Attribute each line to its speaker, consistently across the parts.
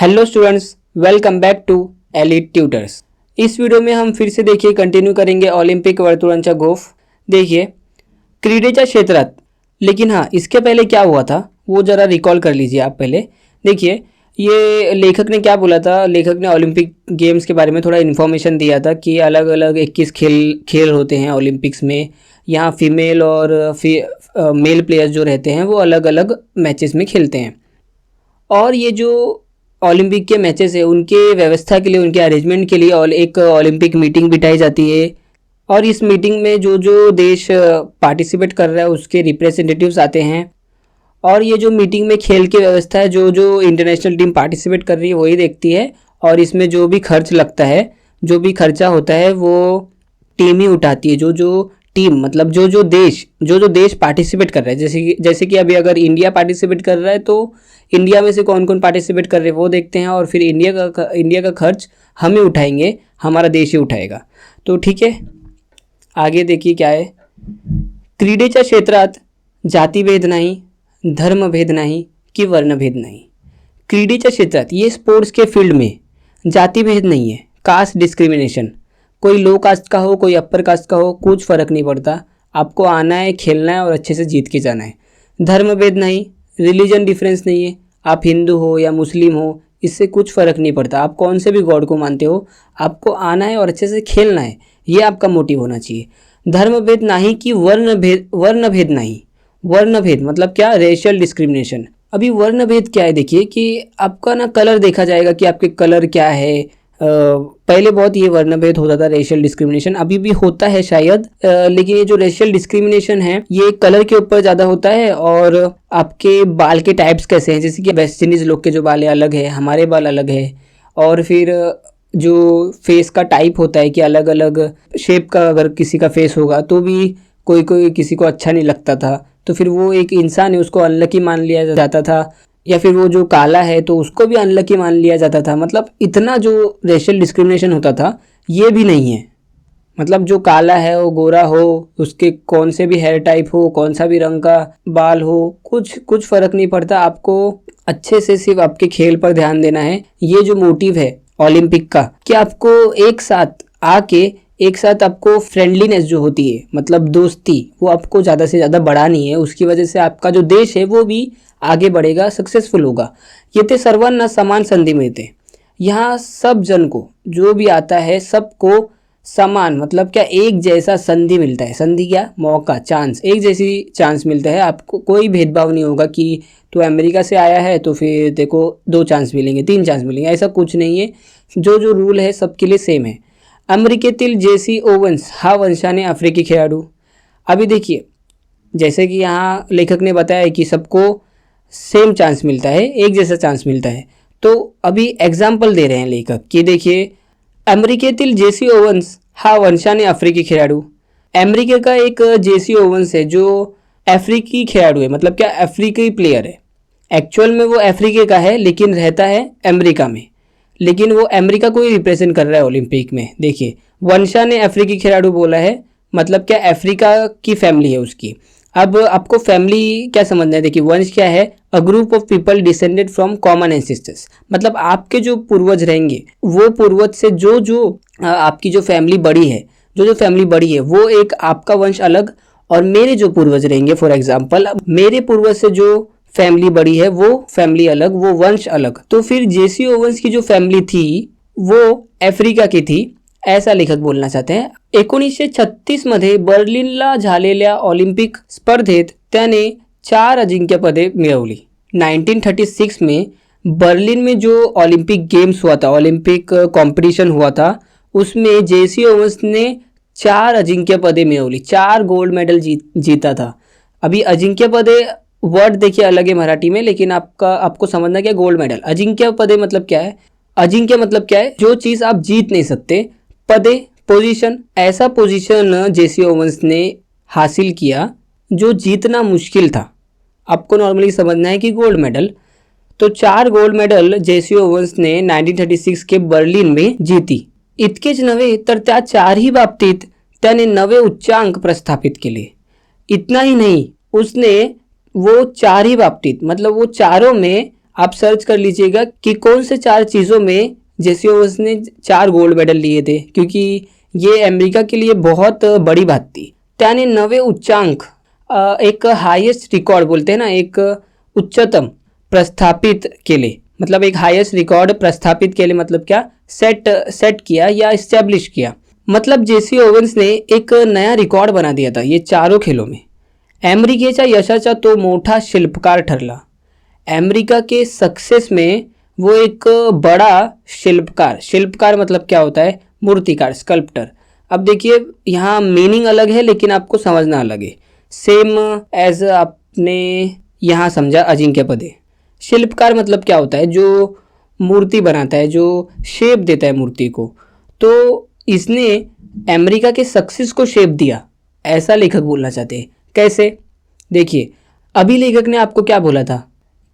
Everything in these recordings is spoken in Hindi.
Speaker 1: Hello students, welcome back to elite tutors. इस वीडियो में हम फिर से देखिए कंटिन्यू करेंगे ऑलिम्पिक वर्तुळांचा गोफ। देखिए क्रीडेच्या क्षेत्रात, लेकिन हाँ इसके पहले क्या हुआ था वो ज़रा रिकॉल कर लीजिए आप पहले। देखिए ये लेखक ने क्या बोला था, लेखक ने ओलंपिक गेम्स के बारे में थोड़ा इन्फॉर्मेशन दिया था कि अलग अलग 21 खेल होते हैं ओलंपिक्स में। यहाँ फीमेल और मेल प्लेयर्स जो रहते हैं वो अलग अलग मैचेस में खेलते हैं। और ये जो ओलंपिक के मैचेस है उनके व्यवस्था के लिए, उनके अरेंजमेंट के लिए और एक ओलंपिक मीटिंग बिठाई जाती है। और इस मीटिंग में जो जो देश पार्टिसिपेट कर रहा है उसके रिप्रेजेंटेटिव्स आते हैं। और ये जो मीटिंग में खेल की व्यवस्था है, जो जो इंटरनेशनल टीम पार्टिसिपेट कर रही है वही देखती है। और इसमें जो भी खर्च लगता है, जो भी खर्चा होता है वो टीम ही उठाती है। जो जो टीम मतलब जो जो देश पार्टिसिपेट कर रहा है, जैसे कि अभी अगर इंडिया पार्टिसिपेट कर रहा है तो इंडिया में से कौन कौन पार्टिसिपेट कर रहे हैं वो देखते हैं। और फिर इंडिया का खर्च हम ही उठाएंगे, हमारा देश ही उठाएगा। तो ठीक है, आगे देखिए क्या है। क्रीडेच्या क्षेत्रात जातीभेद नाही, धर्मभेद नाही कि वर्णभेद नाही। क्रीडेच्या क्षेत्रात, ये स्पोर्ट्स के फील्ड में जातिभेद नहीं है, कास्ट डिस्क्रिमिनेशन, कोई लो कास्ट का हो कोई अपर कास्ट का हो कुछ फ़र्क नहीं पड़ता। आपको आना है, खेलना है और अच्छे से जीत के जाना है। धर्मभेद नहीं, रिलीजन डिफरेंस नहीं है, आप हिंदू हो या मुस्लिम हो इससे कुछ फ़र्क नहीं पड़ता। आप कौन से भी गॉड को मानते हो, आपको आना है और अच्छे से खेलना है, ये आपका मोटिव होना चाहिए। धर्मभेद नहीं कि वर्णभेद नहीं। वर्णभेद मतलब क्या, रेशियल डिस्क्रिमिनेशन। अभी वर्णभेद क्या है, देखिए कि आपका ना कलर देखा जाएगा कि आपके कलर क्या है। पहले बहुत ये वर्णभेद होता था, रेशियल डिस्क्रिमिनेशन, अभी भी होता है शायद, लेकिन ये जो रेशियल डिस्क्रिमिनेशन है ये कलर के ऊपर ज़्यादा होता है। और आपके बाल के टाइप्स कैसे हैं, जैसे कि वेस्ट इंडीज़ लोग के जो बाल अलग है, हमारे बाल अलग है। और फिर जो फेस का टाइप होता है कि अलग अलग शेप का अगर किसी का फेस होगा तो भी कोई कोई किसी को अच्छा नहीं लगता था, तो फिर वो एक इंसान है उसको अनलकी मान लिया जाता था। या फिर वो जो काला है तो उसको भी अनलकी मान लिया जाता था। मतलब इतना जो रेशियल डिस्क्रिमिनेशन होता था ये भी नहीं है। मतलब जो काला है वो गोरा हो, उसके कौन से भी हेयर टाइप हो, कौन सा भी रंग का बाल हो, कुछ फ़र्क नहीं पड़ता। आपको अच्छे से सिर्फ आपके खेल पर ध्यान देना है। ये जो मोटिव है ओलंपिक का कि आपको एक साथ आपको फ्रेंडलीनेस जो होती है, मतलब दोस्ती, वो आपको ज़्यादा से ज़्यादा बढ़ानी है। उसकी वजह से आपका जो देश है वो भी आगे बढ़ेगा, सक्सेसफुल होगा। येथे सर्वांना समान संधी मिळते। यहाँ सब जन को, जो भी आता है सबको समान मतलब क्या, एक जैसा संधि मिलता है। संधि क्या, मौका, चांस, एक जैसी चांस मिलता है। आपको कोई भेदभाव नहीं होगा कि तो अमेरिका से आया है तो फिर देखो 2 चांस मिलेंगे, 3 चांस मिलेंगे, ऐसा कुछ नहीं है। जो जो रूल है सबके लिए सेम है। अमेरिकेतील जेसी ओवन्स हा वंशाने आफ्रिकी खेळाडू। अभी देखिए जैसे कि यहाँ लेखक ने बताया कि सबको सेम चांस मिलता है, एक जैसा चांस मिलता है। तो अभी एग्जाम्पल दे रहे हैं लेखक कि देखिए अमेरिकेतील जेसी ओवन्स हा वंशाने आफ्रिकी खेळाडू। अमेरिका का एक जेसी ओवन्स है जो अफ्रीकी खिलाड़ू है, मतलब क्या, अफ्रीकी प्लेयर है। एक्चुअल में वो अफ्रीका का है लेकिन रहता है अमेरिका में, लेकिन वो अमेरिका को ही रिप्रेजेंट कर रहा है ओलंपिक में। देखिए वंशा ने अफ्रीकी खिलाड़ू बोला है, मतलब क्या, अफ्रीका की फैमिली है उसकी। अब आपको फैमिली क्या समझना है, देखिए वंश क्या है, a group of people descended from common ancestors. मतलब आपके जो पूर्वज रहेंगे वो पूर्वज से जो आपकी जो फैमिली बड़ी है, जो फैमिली बड़ी है वो एक आपका वंश अलग, और मेरे जो पूर्वज रहेंगे, फॉर एग्जाम्पल मेरे पूर्वज से जो फैमिली बड़ी है वो फैमिली अलग, वो वंश अलग। तो फिर जेसी ओवन्स की जो फैमिली थी वो अफ्रीका की थी, ऐसा लेखक बोलना चाहते हैं। 1936 मध्ये बर्लिनला झालेल्या ऑलिम्पिक स्पर्धेत त्याने 4 अजिंक्यपदे मिळवली। 1936 में बर्लिन में जो ओलंपिक गेम्स हुआ था, ओलंपिक कंपटीशन हुआ था, उसमें जेसी ओवन्स ने 4 अजिंक्य पदे मिळवली, 4 गोल्ड मेडल जीता था। अभी अजिंक्य पदे वर्ड देखिए अलग है मराठी में, लेकिन आपको समझना क्या, गोल्ड मेडल। अजिंक्य पदे मतलब क्या है, अजिंक्य मतलब क्या है, जो चीज़ आप जीत नहीं सकते। पदे पोजीशन, ऐसा पोजीशन जेसी ओवन्स ने हासिल किया जो जीतना मुश्किल था। आपको नॉर्मली समझना है कि गोल्ड मेडल। तो 4 गोल्ड मेडल जेसी ओवन्स ने 1936 के बर्लिन में जीती। इतकेच नव्हे तर त्या 4ही बाबतीत त्याने नवे उच्चांक प्रस्थापित केले। इतना ही नहीं, उसने वो 4 ही बाबतीत मतलब वो चारों में आप सर्च कर लीजिएगा कि कौन से 4 चीज़ों में जेसी ओवेंस ने 4 गोल्ड मेडल लिए थे, क्योंकि ये अमेरिका के लिए बहुत बड़ी बात थी। त्याने 9 उच्चांक एक हाईएस्ट रिकॉर्ड बोलते हैं ना, एक उच्चतम प्रस्थापित केले, मतलब एक हाईएस्ट रिकॉर्ड प्रस्थापित केले मतलब क्या, सेट किया या इस्टेब्लिश किया। मतलब जेसी ओवेंस ने एक नया रिकॉर्ड बना दिया था ये चारों खेलों में। अमेरिकेच्या यशाचा तो मोठा शिल्पकार ठरला। अमेरिका के सक्सेस में वो एक बड़ा शिल्पकार मतलब क्या होता है, मूर्तिकार, स्कल्प्टर। अब देखिए यहाँ मीनिंग अलग है लेकिन आपको समझना अलग है। सेम एज आपने यहाँ समझा अजिंक्य पदे। शिल्पकार मतलब क्या होता है, जो मूर्ति बनाता है, जो शेप देता है मूर्ति को। तो इसने अमेरिका के सक्सेस को शेप दिया, ऐसा लेखक बोलना चाहते हैं। कैसे, देखिए अभी लेखक ने आपको क्या बोला था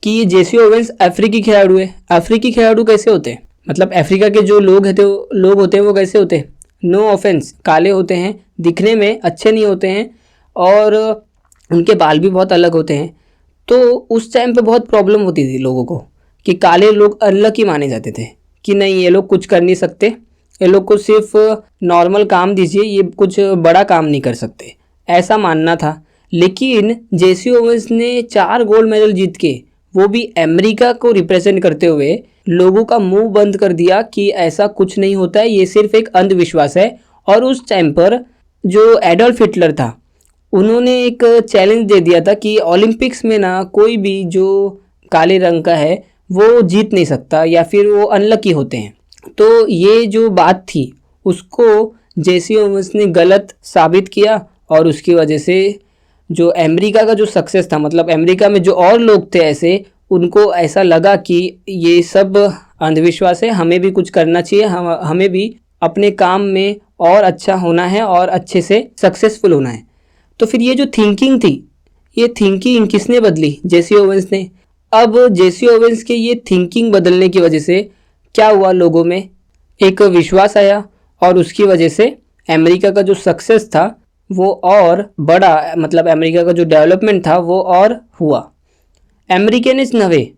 Speaker 1: कि ये जेसी ओवेंस अफ्रीकी खिलाड़ू है। अफ्रीकी खिलाड़ू कैसे होते हैं, मतलब अफ्रीका के जो लोग होते हैं वो कैसे होते हैं, नो ऑफेंस, काले होते हैं, दिखने में अच्छे नहीं होते हैं और उनके बाल भी बहुत अलग होते हैं। तो उस टाइम पे बहुत प्रॉब्लम होती थी लोगों को कि काले लोग अनलकी माने जाते थे कि नहीं ये लोग कुछ कर नहीं सकते, ये लोग को सिर्फ नॉर्मल काम दीजिए, ये कुछ बड़ा काम नहीं कर सकते, ऐसा मानना था। लेकिन जेसी ओवेंस ने 4 गोल्ड मेडल जीत के, वो भी अमेरिका को रिप्रेजेंट करते हुए, लोगों का मुंह बंद कर दिया कि ऐसा कुछ नहीं होता है, ये सिर्फ एक अंधविश्वास है। और उस टाइम पर जो एडोल्फ हिटलर था, उन्होंने एक चैलेंज दे दिया था कि ओलंपिक्स में ना कोई भी जो काले रंग का है वो जीत नहीं सकता या फिर वो अनलकी होते हैं। तो ये जो बात थी उसको जेसी ओवेंस ने गलत साबित किया और उसकी वजह से जो अमेरिका का जो सक्सेस था, मतलब अमेरिका में जो और लोग थे ऐसे, उनको ऐसा लगा कि ये सब अंधविश्वास है, हमें भी कुछ करना चाहिए, हमें भी अपने काम में और अच्छा होना है और अच्छे से सक्सेसफुल होना है। तो फिर ये जो थिंकिंग थी, ये थिंकिंग किसने बदली, जेसी ओवेंस ने। अब जेसी ओवेंस के ये थिंकिंग बदलने की वजह से क्या हुआ, लोगों में एक विश्वास आया और उसकी वजह से अमेरिका का जो सक्सेस था वो और बड़ा, मतलब अमेरिका का जो डेवलपमेंट था वो और हुआ। अमेरिकेनेच नव्हे,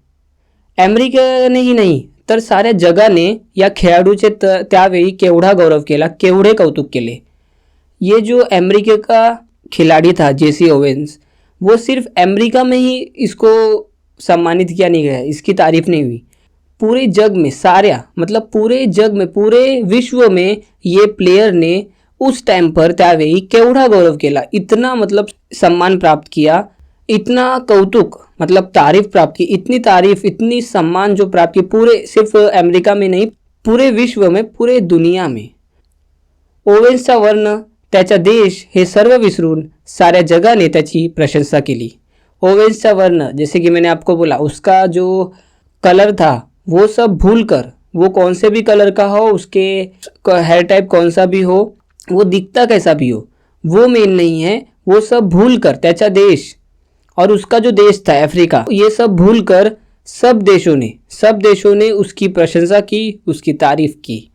Speaker 1: अमेरिकेने ही नाही तर साऱ्या जगाने या खेळाडूचे त्यावेळी केवढा गौरव केला, केवढे कौतुक केले। ये जो अमेरिका का खिलाड़ी था जेसी ओवेंस, वो सिर्फ अमेरिका में ही इसको सम्मानित किया नहीं गया, इसकी तारीफ नहीं हुई, पूरे जग में, साऱ्या मतलब पूरे जग में, पूरे विश्व में ये प्लेयर ने उस टाइम पर त्यावेळी केवढा गौरव केला, इतना मतलब सम्मान प्राप्त किया, इतना कौतुक मतलब तारीफ प्राप्त की, इतनी तारीफ, इतनी सम्मान जो प्राप्त की, पूरे सिर्फ अमेरिका में नहीं, पूरे विश्व में, पूरे दुनिया में। ओवेन्सचा वर्ण, त्याचा देश हे सर्व विसरून साऱ्या जगाने त्याची प्रशंसा केली। ओवेन्सचा वर्ण, जैसे कि मैंने आपको बोला, उसका जो कलर था वो सब भूलकर, वो कौन से भी कलर का हो, उसके हेयर टाइप कौन सा भी हो, वो दिखता कैसा भी हो, वो मेन नहीं है, वो सब भूलकर त्याचा देश और उसका जो देश था अफ्रीका, ये सब भूलकर सब देशों ने उसकी प्रशंसा की, उसकी तारीफ की।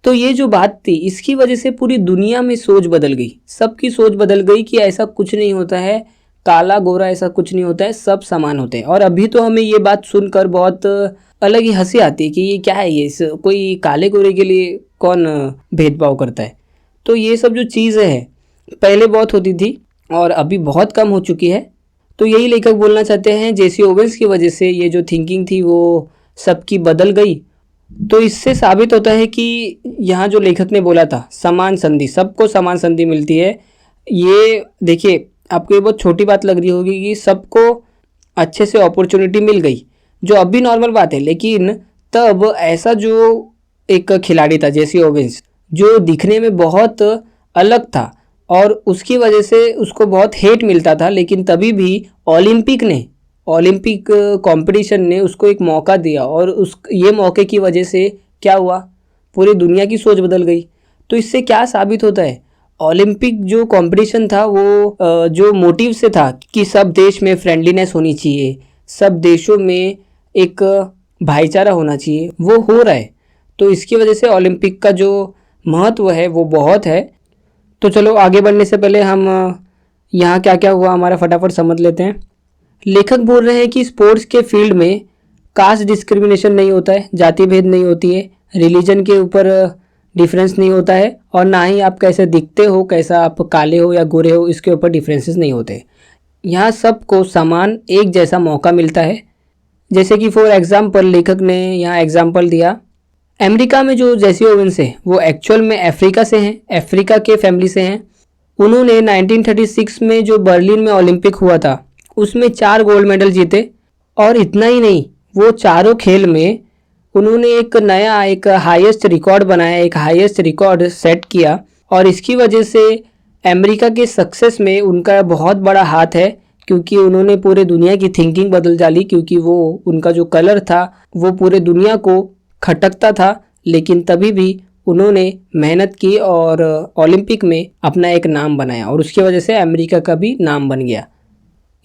Speaker 1: तो ये जो बात थी, इसकी वजह से पूरी दुनिया में सोच बदल गई, सबकी सोच बदल गई कि ऐसा कुछ नहीं होता है, काला गोरा ऐसा कुछ नहीं होता है, सब समान होते हैं। और अभी तो हमें ये बात सुनकर बहुत अलग ही हंसी आती है कि ये क्या है, ये कोई काले गोरे के लिए कौन भेदभाव करता है। तो ये सब जो चीज़ें हैं पहले बहुत होती थी और अभी बहुत कम हो चुकी है। तो यही लेखक बोलना चाहते हैं, जेसी ओवेंस की वजह से ये जो थिंकिंग थी वो सबकी बदल गई। तो इससे साबित होता है कि यहाँ जो लेखक ने बोला था समान संधि, सबको समान संधि मिलती है। ये देखिए, आपको ये बहुत छोटी बात लग रही होगी कि सबको अच्छे से अपॉर्चुनिटी मिल गई, जो अभी नॉर्मल बात है, लेकिन तब ऐसा जो एक खिलाड़ी था जेसी ओवेंस, जो दिखने में बहुत अलग था और उसकी वजह से उसको बहुत हेट मिलता था, लेकिन तभी भी ओलंपिक कंपटीशन ने उसको एक मौका दिया और ये मौके की वजह से क्या हुआ, पूरी दुनिया की सोच बदल गई। तो इससे क्या साबित होता है, ओलंपिक जो कंपटीशन था वो जो मोटिव से था कि सब देश में फ्रेंडलीनेस होनी चाहिए, सब देशों में एक भाईचारा होना चाहिए, वो हो रहा है। तो इसकी वजह से ओलंपिक का जो महत्व है वो बहुत है। तो चलो आगे बढ़ने से पहले हम यहाँ क्या क्या हुआ हमारा फटाफट समझ लेते हैं। लेखक बोल रहे हैं कि स्पोर्ट्स के फील्ड में कास्ट डिस्क्रिमिनेशन नहीं होता है, जाति भेद नहीं होती है, रिलीजन के ऊपर डिफरेंस नहीं होता है, और ना ही आप कैसे दिखते हो, कैसा आप काले हो या गोरे हो, इसके ऊपर डिफरेंसेस नहीं होते। यहाँ सबको समान एक जैसा मौका मिलता है। जैसे कि फॉर एग्जांपल लेखक ने यहाँ एग्जांपल दिया, अमेरिका में जो जेसी ओवेंस है वो एक्चुअल में अफ्रीका से हैं, अफ्रीका के फैमिली से हैं। उन्होंने 1936 में जो बर्लिन में ओलंपिक हुआ था उसमें 4 गोल्ड मेडल जीते, और इतना ही नहीं, वो चारों खेल में उन्होंने एक हाईएस्ट रिकॉर्ड बनाया, एक हाईएस्ट रिकॉर्ड सेट किया, और इसकी वजह से अमेरिका के सक्सेस में उनका बहुत बड़ा हाथ है, क्योंकि उन्होंने पूरे दुनिया की थिंकिंग बदल डाली। क्योंकि वो उनका जो कलर था वो पूरे दुनिया को खटकता था, लेकिन तभी भी उन्होंने मेहनत की और ओलंपिक में अपना एक नाम बनाया, और उसकी वजह से अमेरिका का भी नाम बन गया।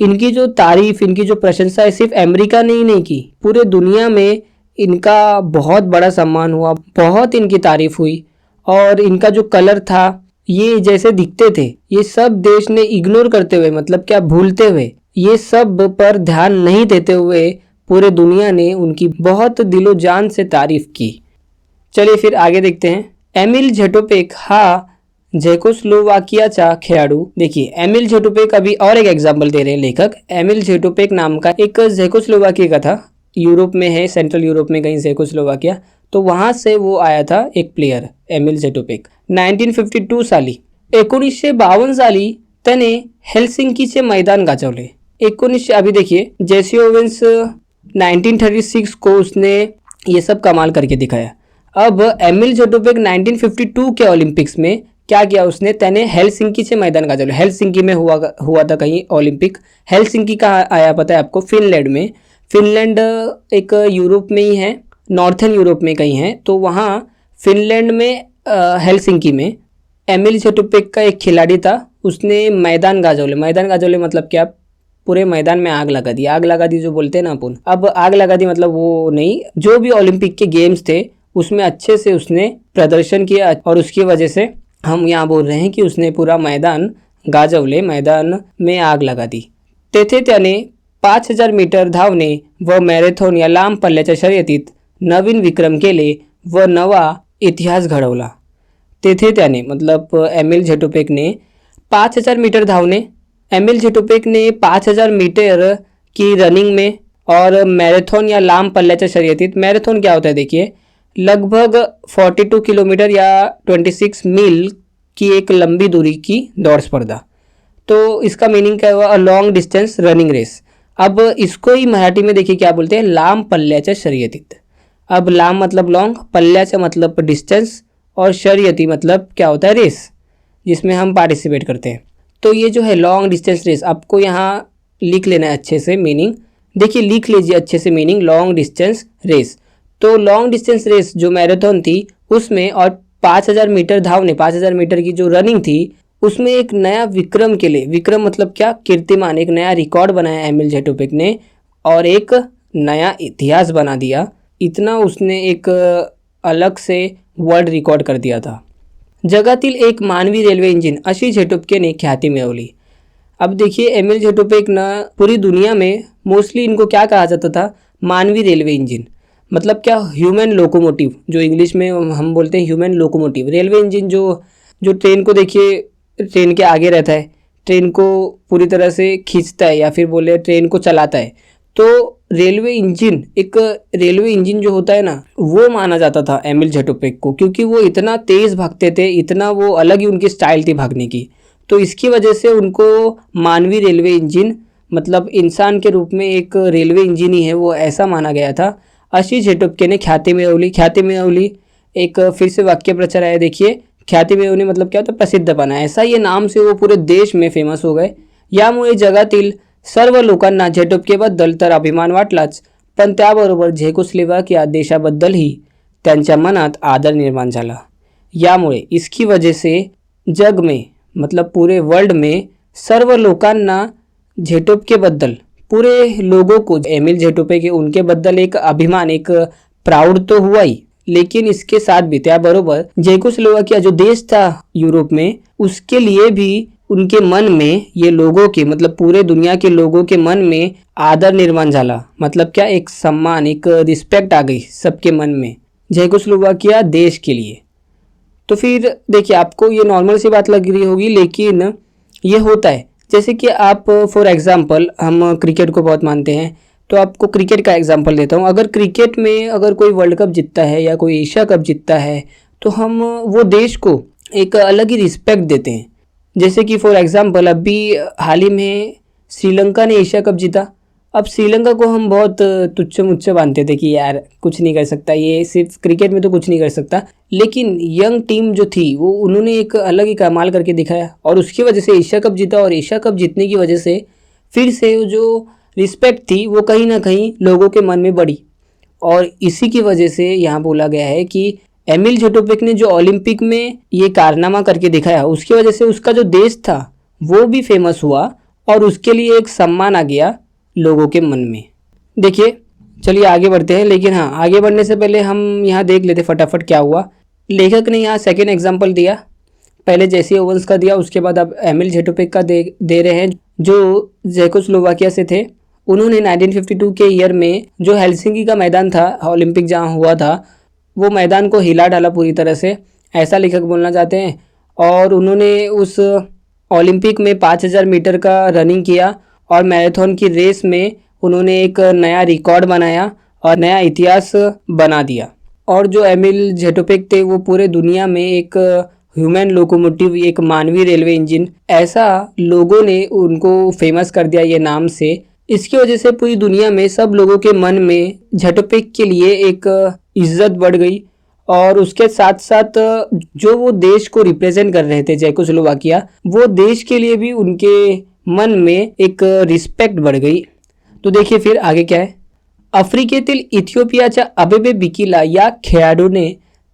Speaker 1: इनकी जो तारीफ, इनकी जो प्रशंसा है, सिर्फ अमेरिका ने ही नहीं की, पूरे दुनिया में इनका बहुत बड़ा सम्मान हुआ, बहुत इनकी तारीफ हुई। और इनका जो कलर था, ये जैसे दिखते थे, ये सब देश ने इग्नोर करते हुए, मतलब क्या भूलते हुए, ये सब पर ध्यान नहीं देते हुए पूरे दुनिया ने उनकी बहुत दिलो जान से तारीफ की। चलिए फिर आगे देखते हैं। एमिल झेटोपेक हा झेकोस्लोवाकियाचा खेळाडू। देखिए एमिल झेटोपेक, अभी और एक एग्जाम्पल दे रहे हैं लेखक। एमिल झेटोपेक नाम का एक झेकोस्लोवाकिया का था, यूरोप में है, सेंट्रल यूरोप में कहीं झेकोस्लोवाकिया, तो वहां से वो आया था एक प्लेयर एमिल झेटोपेक। 1952 साली, 1952 साली त्याने हेल्सिंकीचे मैदान गाजवले। 1900, अभी देखिए जेसी ओवेंस 1936 को उसने ये सब कमाल करके दिखाया। अब एमिल झेटोपेक 1952 के ओलंपिक्स में क्या किया उसने, त्याने हेल्सिंकीचे मैदान गाजवले। हेल्सिंकी में हुआ था कहीं ओलंपिक। हेल्सिंकी कहाँ आया पता है आपको? फिनलैंड में। फिनलैंड एक यूरोप में ही है, नॉर्थर्न यूरोप में कहीं है, तो वहाँ फिनलैंड में हेल्सिंकी में एमिल झेटोपेक का एक खिलाड़ी था, उसने मैदान गाजवले। मैदान गाजवले मतलब क्या, पूरे मैदान में आग लगा दी। आग लगा दी जो बोलते हैं ना अपन, अब आग लगा दी मतलब वो नहीं, जो भी ओलंपिक के गेम्स थे उसमें अच्छे से उसने प्रदर्शन किया, और उसकी वजह से हम यहाँ बोल रहे हैं कि उसने पूरा मैदान गाजवले, मैदान में आग लगा दी। तेथे त्याने 5000 मीटर धावणे व मॅरेथॉन या लांब पल्ल्याच्या शर्यतीत नवीन विक्रम केले व नवा इतिहास घडवला। तेथे त्याने मतलब एमिल झेटोपेक ने 5000 मीटर धावने, एमिल झेटोपेक ने 5000 मीटर की रनिंग में, और मैराथन या लांब पल्ल्याच्या शर्यतीत, मैराथन क्या होता है देखिए, लगभग 42 किलोमीटर या 26 मील की एक लंबी दूरी की दौड़ स्पर्धा। तो इसका मीनिंग क्या हुआ, a long distance running race. अब इसको ही मराठी में देखिए क्या बोलते हैं, लांब पल्ल्याच्या शर्यतीत। अब लांब मतलब लॉन्ग, पल्ल्याचा मतलब डिस्टेंस, और शर्यती मतलब क्या होता है, रेस, जिसमें हम पार्टिसिपेट करते हैं। तो ये जो है लॉन्ग डिस्टेंस रेस, आपको यहाँ लिख लेना है अच्छे से मीनिंग। देखिए लिख लीजिए अच्छे से मीनिंग, लॉन्ग डिस्टेंस रेस। तो लॉन्ग डिस्टेंस रेस जो मैराथन थी उसमें, और 5000 मीटर धावने, 5000 मीटर की जो रनिंग थी उसमें एक नया विक्रम के लिए, विक्रम मतलब क्या, कीर्तिमान, एक नया रिकॉर्ड बनाया एमिल झेटोपेक ने, और एक नया इतिहास बना दिया। इतना उसने एक अलग से वर्ल्ड रिकॉर्ड कर दिया था। जगातील एक मानवी रेल्वे इंजिन अशी झेटोपेकने ख्याति मिळवली। अब देखिए एमिल झेटोपेक ना पूरी दुनिया में मोस्टली इनको क्या कहा जाता था, मानवी रेलवे इंजन, मतलब क्या, ह्यूमन लोकोमोटिव, जो इंग्लिश में हम बोलते हैं ह्यूमन लोकोमोटिव। रेलवे इंजन जो ट्रेन को देखिए, ट्रेन के आगे रहता है, ट्रेन को पूरी तरह से खींचता है, या फिर बोले ट्रेन को चलाता है। तो रेलवे इंजन, एक रेलवे इंजन जो होता है ना, वो माना जाता था एमिल झेटोपेक को, क्योंकि वो इतना तेज़ भागते थे, इतना वो अलग ही उनकी स्टाइल थी भागने की। तो इसकी वजह से उनको मानवी रेलवे इंजन, मतलब इंसान के रूप में एक रेलवे इंजन ही है वो, ऐसा माना गया था। अशी झेटोपेकने ख्याति मिळवली। ख्याति मिळवली एक फिर से वाक्य प्रचार है, देखिए ख्याति मिळवणे मतलब क्या होता, प्रसिद्ध बना, ऐसा ये नाम से वो पूरे देश में फेमस हो गए। यामुळे जगातील सर्व लोकांना झेटोपेकबद्दल तर अभिमान वाटलाच, पण त्याबरोबर झेकोस्लोवाकिया देशाबद्दलही त्यांच्या मनात आदर निर्माण झाला। यामुळे इसकी वजह से जग में, मतलब पूरे वर्ल्ड में, सर्व लोकांना झेटोपेकबद्दल, पूरे लोगों को एमिल झेटोपेक के उनके बद्दल एक अभिमान, एक प्राउड तो हुआ ही, लेकिन इसके साथ भी त्याबरोबर झेकोस्लोवाकिया जो देश था यूरोप में, उसके लिए भी उनके मन में, ये लोगों के मतलब पूरे दुनिया के लोगों के मन में आदर निर्माण झाला, मतलब क्या, एक सम्मान, एक रिस्पेक्ट आ गई सबके मन में चेकोस्लोवाकिया देश के लिए। तो फिर देखिए, आपको ये नॉर्मल सी बात लग रही होगी, लेकिन ये होता है। जैसे कि आप फॉर एग्जांपल, हम क्रिकेट को बहुत मानते हैं, तो आपको क्रिकेट का एग्जांपल देता हूँ। अगर क्रिकेट में अगर कोई वर्ल्ड कप जीतता है या कोई एशिया कप जीतता है, तो हम वो देश को एक अलग ही रिस्पेक्ट देते हैं। जैसे कि फॉर एग्जांपल अभी हाल ही में श्रीलंका ने एशिया कप जीता। अब श्रीलंका को हम बहुत तुच्छ मुच्छ मानते थे कि यार कुछ नहीं कर सकता, ये सिर्फ क्रिकेट में तो कुछ नहीं कर सकता, लेकिन यंग टीम जो थी वो उन्होंने एक अलग ही कमाल करके दिखाया और उसकी वजह से एशिया कप जीता। और एशिया कप जीतने की वजह से फिर से जो रिस्पेक्ट थी वो कहीं ना कहीं लोगों के मन में बढ़ी। और इसी की वजह से यहाँ बोला गया है कि एमिल ज़ेटोपेक ने जो ओलंपिक में ये कारनामा करके दिखाया, उसकी वजह से उसका जो देश था वो भी फेमस हुआ और उसके लिए एक सम्मान आ गया लोगों के मन में। देखिए, चलिए आगे बढ़ते हैं, लेकिन हाँ, आगे बढ़ने से पहले हम यहाँ देख लेते फटाफट क्या हुआ। लेखक ने यहाँ सेकेंड एग्जाम्पल दिया, पहले जेसी ओवेंस का दिया, उसके बाद अब एमिल ज़ेटोपेक का दे रहे हैं, जो चेकोस्लोवाकिया से थे। उन्होंने 1952 के ईयर में जो हेलसिंकी का मैदान था, ओलंपिक जहाँ हुआ था, वो मैदान को हिला डाला पूरी तरह से, ऐसा लेखक बोलना चाहते हैं। और उन्होंने उस ओलंपिक में 5000 मीटर का रनिंग किया और मैराथन की रेस में उन्होंने एक नया रिकॉर्ड बनाया और नया इतिहास बना दिया। और जो एमिल ज़ेटोपेक थे वो पूरे दुनिया में एक ह्यूमन लोकोमोटिव, एक मानवीय रेलवे इंजन, ऐसा लोगों ने उनको फेमस कर दिया ये नाम से। इसकी वजह से पूरी दुनिया में सब लोगों के मन में ज़ेटोपेक के लिए एक इज्जत बढ़ गई। और उसके साथ साथ जो वो देश को रिप्रेजेंट कर रहे थे चेकोस्लोवाकिया, वो देश के लिए भी उनके मन में एक रिस्पेक्ट बढ़ गई। तो देखिए फिर आगे क्या है। आफ्रिकेतील इथिओपियाच्या अबेबे बिकिला या खेळाडूने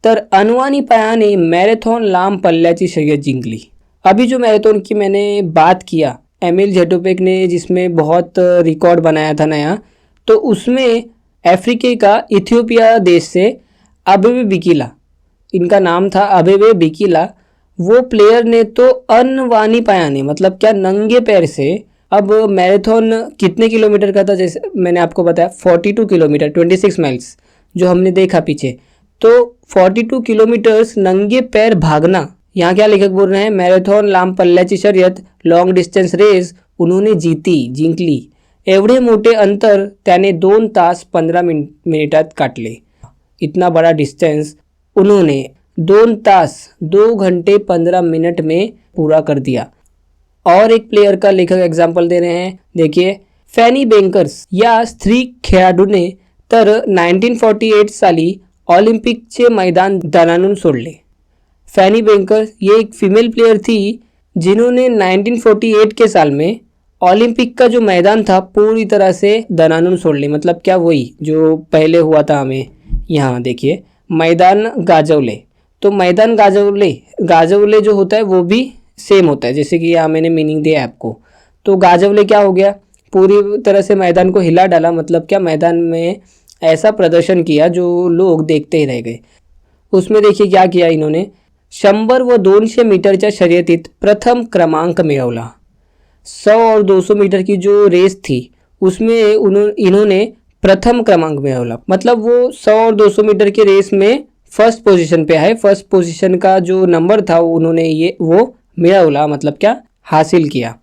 Speaker 1: तर अनवाणी पायाने मॅरेथॉन लांब पल्ल्याची शर्यत जिंकली। अभी जो मैराथन की मैंने बात किया एमिल ज़ेटोपेक ने, जिसमें बहुत रिकॉर्ड बनाया था नया, तो उसमें अफ्रीका का इथियोपिया देश से अबेबे बिकिला, इनका नाम था अबेबे बिकिला, वो प्लेयर ने तो अनवानी पायाने, मतलब क्या, नंगे पैर से। अब मैराथन कितने किलोमीटर का था, जैसे मैंने आपको बताया 42 किलोमीटर, 26 माइल्स जो हमने देखा पीछे, तो 42 किलोमीटर्स नंगे पैर भागना। यहाँ क्या लेखक बोल रहे हैं, मैराथन लांब पल्ल्याची शर्यत, लॉन्ग डिस्टेंस रेस उन्होंने जिंकली। एवढे मोठे अंतर त्याने 2 तास 15 मिनिटात काटले। इतना बड़ा डिस्टेंस उन्होंने 2 तास 2 घंटे 15 मिनट में पूरा कर दिया। और एक प्लेयर का लेखक एग्जाम्पल दे रहे हैं, देखिए, फॅनी बेंकर्स या स्त्री खेळाडूने तर 1948 साली ऑलिम्पिकचे मैदान दणाणून सोडले। फॅनी बेंकर ये एक फीमेल प्लेयर थी जिन्होंने 1948 के साल में ओलंपिक का जो मैदान था पूरी तरह से दणाणून सोडले। मतलब क्या, वही जो पहले हुआ था हमें यहाँ देखिए, मैदान गाजवले। तो मैदान गाजवले जो होता है वो भी सेम होता है, जैसे कि यहाँ मैंने मीनिंग दिया आपको। तो गाजवले क्या हो गया, पूरी तरह से मैदान को हिला डाला, मतलब क्या, मैदान में ऐसा प्रदर्शन किया जो लोग देखते ही रह गए। उसमें देखिए क्या किया इन्होंने, 100 व 200 मीटरच्या शर्यतीत प्रथम क्रमांक मिळवला। 100 और 200 मीटर की जो रेस थी उसमें इन्होंने प्रथम क्रमांक मिळवला। मतलब वो 100 और 200 मीटर की रेस में फर्स्ट पोजीशन पे है, फर्स्ट पोजीशन का जो नंबर था उन्होंने वो मिळवला, मतलब क्या, हासिल किया।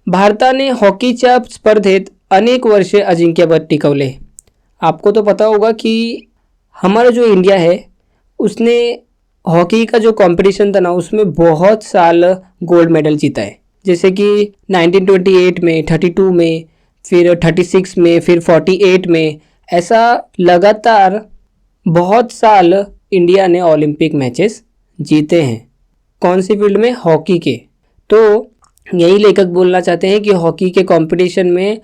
Speaker 1: भारताने हॉकीच्या स्पर्धेत अनेक वर्षे अजिंक्यपद टिकवले। आपको तो पता होगा कि हमारा जो इंडिया है उसने हॉकी का जो कंपटीशन था ना, उसमें बहुत साल गोल्ड मेडल जीता है। जैसे कि 1928 में, 32 में, फिर 36 में, फिर 48 में, ऐसा लगातार बहुत साल इंडिया ने ओलंपिक मैचेस जीते हैं। कौन सी फील्ड में, हॉकी के। तो यही लेखक बोलना चाहते हैं कि हॉकी के कंपटीशन में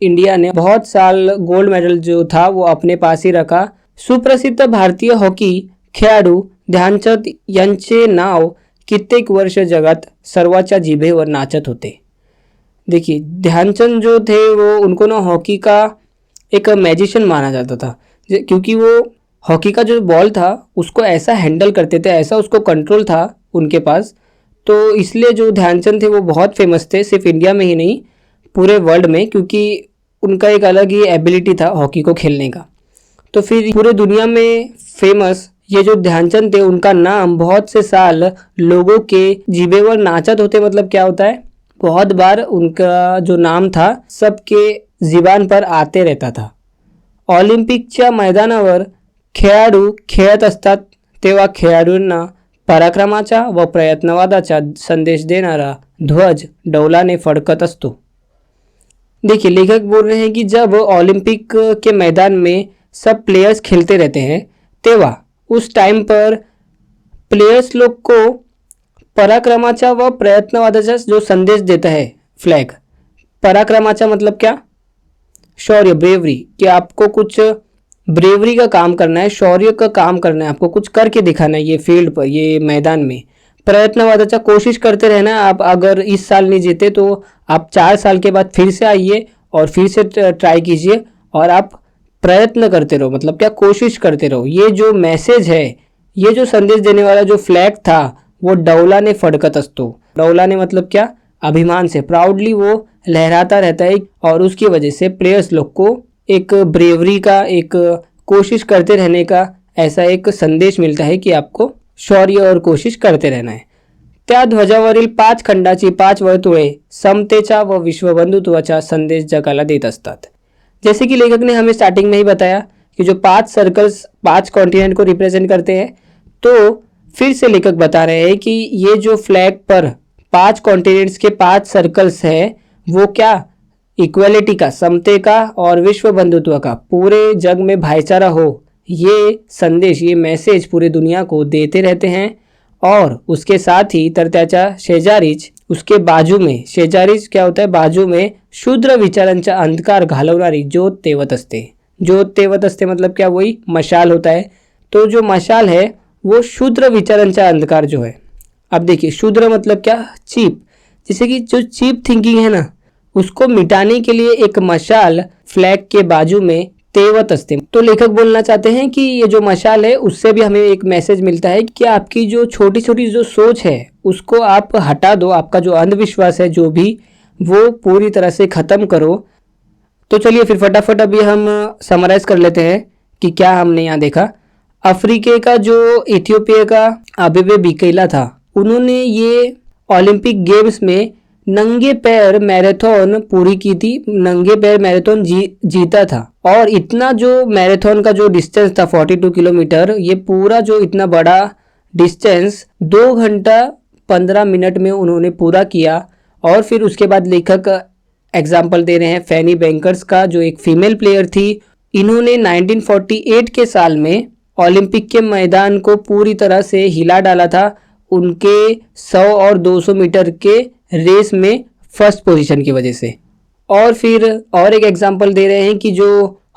Speaker 1: इंडिया ने बहुत साल गोल्ड मेडल जो था वो अपने पास ही रखा। सुप्रसिद्ध भारतीय हॉकी खेळाडू ध्यानचंद यांचे नाव कित्येक वर्ष जगात सर्वांच्या जिभेवर नाचत होते। देखिए, ध्यानचंद जो थे वो, उनको ना हॉकी का एक मैजिशियन माना जाता था, क्योंकि वो हॉकी का जो बॉल था उसको ऐसा हैंडल करते थे, ऐसा उसको कंट्रोल था उनके पास, तो इसलिए जो ध्यानचंद थे वो बहुत फेमस थे, सिर्फ इंडिया में ही नहीं पूरे वर्ल्ड में, क्योंकि उनका एक अलग ही एबिलिटी था हॉकी को खेलने का। तो फिर पूरे दुनिया में फेमस ये जो ध्यानचंद थे, उनका नाम बहुत से साल लोगों के जीभे पर नाचत होते, मतलब क्या होता है, बहुत बार उनका जो नाम था सबके जीवान पर आते रहता था। ऑलिम्पिकच्या मैदानावर खेळाडू खेळत असतात तेव्हा खेळाडूंना पराक्रमाचा व प्रयत्नवादाचा संदेश देणारा ध्वज डौलाने फडकत असतो। देखिए, लेखक बोल रहे हैं कि जब ओलंपिक के मैदान में सब प्लेयर्स खेलते रहते हैं तेवा उस टाइम पर प्लेयर्स लोग को पराक्रमाचा व प्रयत्नवादाचा जो संदेश देता है फ्लैग। पराक्रमाचा मतलब क्या, शौर्य, ब्रेवरी, कि आपको कुछ ब्रेवरी का काम करना है, शौर्य का काम करना है, आपको कुछ करके दिखाना है ये फील्ड पर, ये मैदान में। प्रयत्नवादाचा, कोशिश करते रहना। आप अगर इस साल नहीं जीते तो आप 4 साल के बाद फिर से आइए और फिर से ट्राई कीजिए और आप प्रयत्न करते रहो, मतलब क्या, कोशिश करते रहो। ये जो मैसेज है, ये जो संदेश देने वाला जो फ्लैग था वो डौलाने फडकत असतो। डौलाने मतलब क्या, अभिमान से, प्राउडली वो लहराता रहता है और उसकी वजह से प्लेयर्स लोग को एक ब्रेवरी का, एक कोशिश करते रहने का ऐसा एक संदेश मिलता है कि आपको शौर्य और कोशिश करते रहना है। त्या ध्वजावरील 5 खंडाची 5 वर्तुळे समतेचा व विश्वबंधुत्वाचा संदेश जगाला देत असतात। जैसे कि लेखक ने हमें स्टार्टिंग में ही बताया कि जो 5 सर्कल्स 5 कॉन्टिनेंट को रिप्रेजेंट करते हैं, तो फिर से लेखक बता रहे हैं कि ये जो फ्लैग पर 5 कॉन्टिनेंट्स के 5 सर्कल्स हैं वो क्या, इक्वलिटी का, समते का और विश्व बंधुत्व का, पूरे जग में भाईचारा हो, ये संदेश, ये मैसेज पूरे दुनिया को देते रहते हैं। और उसके साथ ही तर त्याच्या शेजारीच, उसके बाजू में, शेजारीच क्या होता है, बाजू में शूद्र विचारांचा अंधकार घालवणारी ज्योत तेवत असते। ज्योत तेवत असते मतलब क्या, वही मशाल होता है। तो जो मशाल है वो शूद्र विचारांचा अंधकार जो है। अब देखिए, शूद्र मतलब क्या, चीप, जैसे कि जो चीप थिंकिंग है ना, उसको मिटाने के लिए एक मशाल फ्लैग के बाजू में तेवत असते। तो लेखक बोलना चाहते हैं कि ये जो मशाल है उससे भी हमें एक मैसेज मिलता है कि आपकी जो छोटी छोटी जो सोच है उसको आप हटा दो, आपका जो अंधविश्वास है जो भी, वो पूरी तरह से ख़त्म करो। तो चलिए फिर फटाफट अभी हम समराइज कर लेते हैं कि क्या हमने यहाँ देखा। अफ्रीका का जो इथियोपिया का अबेबे बिकेला था, उन्होंने ये ओलंपिक गेम्स में नंगे पैर मैराथन पूरी की थी, नंगे पैर मैराथन जीता था। और इतना जो मैराथन का जो डिस्टेंस था 42 किलोमीटर, ये पूरा जो इतना बड़ा डिस्टेंस 2 घंटा 15 मिनट में उन्होंने पूरा किया। और फिर उसके बाद लेखक एग्जाम्पल दे रहे हैं फैनी बैंकर्स का, जो एक फीमेल प्लेयर थी। इन्होंने 1948 के साल में ओलंपिक के मैदान को पूरी तरह से हिला डाला था, उनके 100 और 200 मीटर के रेस में फर्स्ट पोजीशन की वजह से। और फिर और एक एग्जांपल दे रहे हैं कि जो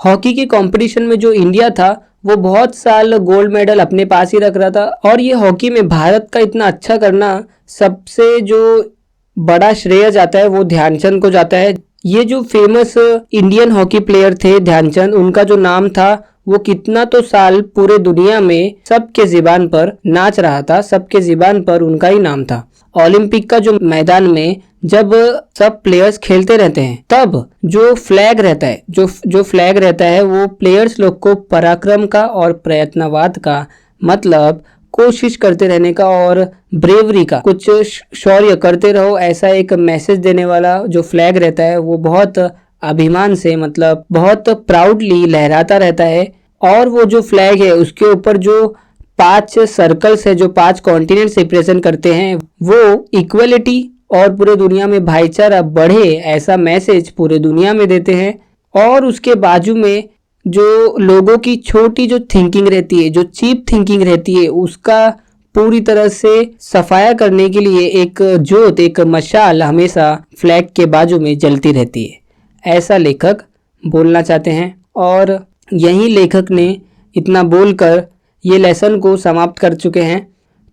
Speaker 1: हॉकी के कंपटीशन में जो इंडिया था वो बहुत साल गोल्ड मेडल अपने पास ही रख रहा था। और ये हॉकी में भारत का इतना अच्छा करना, सबसे जो बड़ा श्रेय जाता है वो ध्यानचंद को जाता है। ये जो फेमस इंडियन हॉकी प्लेयर थे ध्यानचंद, उनका जो नाम था वो कितना तो साल पूरे दुनिया में सबके ज़ुबान पर नाच रहा था, सबके ज़ुबान पर उनका ही नाम था। ओलंपिक का जो मैदान में जब सब प्लेयर्स खेलते रहते हैं, तब जो फ्लैग रहता है, जो फ्लैग रहता है वो प्लेयर्स लोग को पराक्रम का और प्रयत्नवाद का, मतलब कोशिश करते रहने का और ब्रेवरी का, कुछ शौर्य करते रहो, ऐसा एक मैसेज देने वाला जो फ्लैग रहता है वो बहुत अभिमान से, मतलब बहुत प्राउडली लहराता रहता है। और वो जो फ्लैग है उसके ऊपर जो 5 सर्कल्स है, जो 5 कॉन्टिनेंट्स रिप्रेजेंट करते हैं, वो इक्वलिटी और पूरे दुनिया में भाईचारा बढ़े ऐसा मैसेज पूरे दुनिया में देते हैं। और उसके बाजू में जो लोगों की छोटी जो थिंकिंग रहती है, जो चीप थिंकिंग रहती है, उसका पूरी तरह से सफाया करने के लिए एक ज्योत, एक मशाल हमेशा फ्लैग के बाजू में जलती रहती है, ऐसा लेखक बोलना चाहते हैं। और यही लेखक ने इतना बोलकर ये लेसन को समाप्त कर चुके हैं।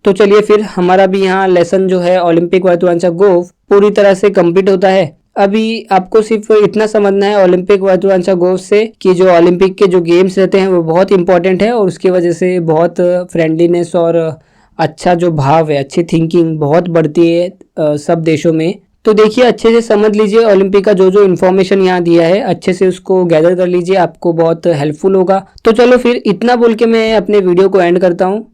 Speaker 1: तो चलिए फिर हमारा भी यहाँ लेसन जो है ओलंपिक वर्तुळांचा गोफ पूरी तरह से कंप्लीट होता है। अभी आपको सिर्फ इतना समझना है ओलंपिक वर्तुळांचा गोफ से कि जो ओलंपिक के जो गेम्स रहते हैं वो बहुत इंपॉर्टेंट है और उसकी वजह से बहुत फ्रेंडलीनेस और अच्छा जो भाव है, अच्छी थिंकिंग बहुत बढ़ती है सब देशों में। तो देखिए अच्छे से समझ लीजिए ओलंपिक का जो जो इन्फॉर्मेशन यहाँ दिया है, अच्छे से उसको गैदर कर लीजिए, आपको बहुत हेल्पफुल होगा। तो चलो फिर इतना बोल के मैं अपने वीडियो को एंड करता हूँ।